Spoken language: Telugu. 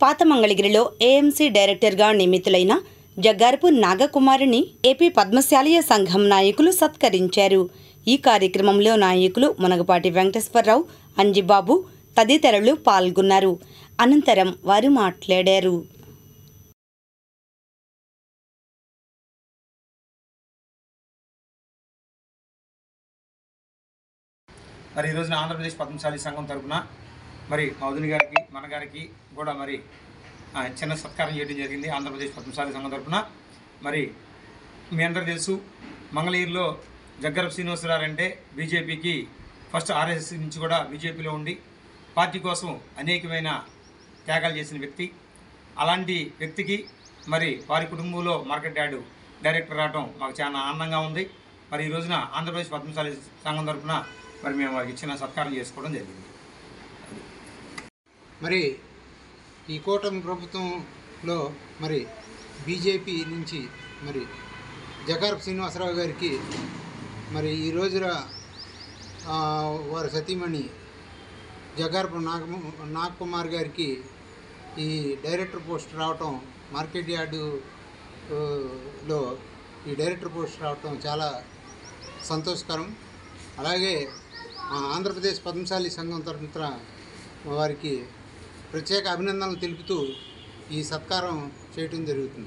పాత మంగళగిరిలో ఏఎంసీ డైరెక్టర్గా నియమితులైన జగ్గారపు నాగకుమారిని ఏపీ పద్మశాలీయ సంఘం నాయకులు సత్కరించారు. ఈ కార్యక్రమంలో నాయకులు మునగపాటి వెంకటేశ్వరరావు, అంజిబాబు తదితరులు పాల్గొన్నారు. అనంతరం వారు మాట్లాడారు. మరి ఈ రోజున ఆంధ్రప్రదేశ్ పద్మశాలి సంఘం తరఫున మరి మౌదుని గారికి మన గారికి కూడా మరి చిన్న సత్కారం చేయడం జరిగింది. ఆంధ్రప్రదేశ్ పద్మశాలి సంఘం తరఫున మరి మీ అందరూ తెలుసు, మంగళగిరిలో జగ్గారపు శ్రీనివాసరావు అంటే బీజేపీకి ఫస్ట్ ఆర్ఎస్ఎస్ నుంచి కూడా బీజేపీలో ఉండి పార్టీ కోసం అనేకమైన త్యాగాలు చేసిన వ్యక్తి. అలాంటి వ్యక్తికి మరి వారి కుటుంబంలో మార్కెట్ యార్డు డైరెక్టర్ రావడం మాకు చాలా ఆనందంగా ఉంది. మరి ఈ రోజున ఆంధ్రప్రదేశ్ పద్మశాలి సంఘం తరఫున మరి మేము వారికి ఇచ్చిన సత్కారం చేసుకోవడం జరిగింది. మరి ఈ కూటమి ప్రభుత్వంలో మరి బీజేపీ నుంచి మరి జగ్గారపు శ్రీనివాసరావు గారికి మరి ఈ రోజున వారి సతీమణి జగ్గారపు నాగకుమార్ గారికి ఈ డైరెక్టర్ పోస్ట్ రావటం, మార్కెట్ యార్డులో ఈ డైరెక్టర్ పోస్ట్ రావటం చాలా సంతోషకరం. అలాగే ఆంధ్రప్రదేశ్ పద్మశాలి సంఘం తరఫున వారికి ప్రత్యేక అభినందనలు తెలుపుతూ ఈ సత్కారం చేయటం జరుగుతుంది.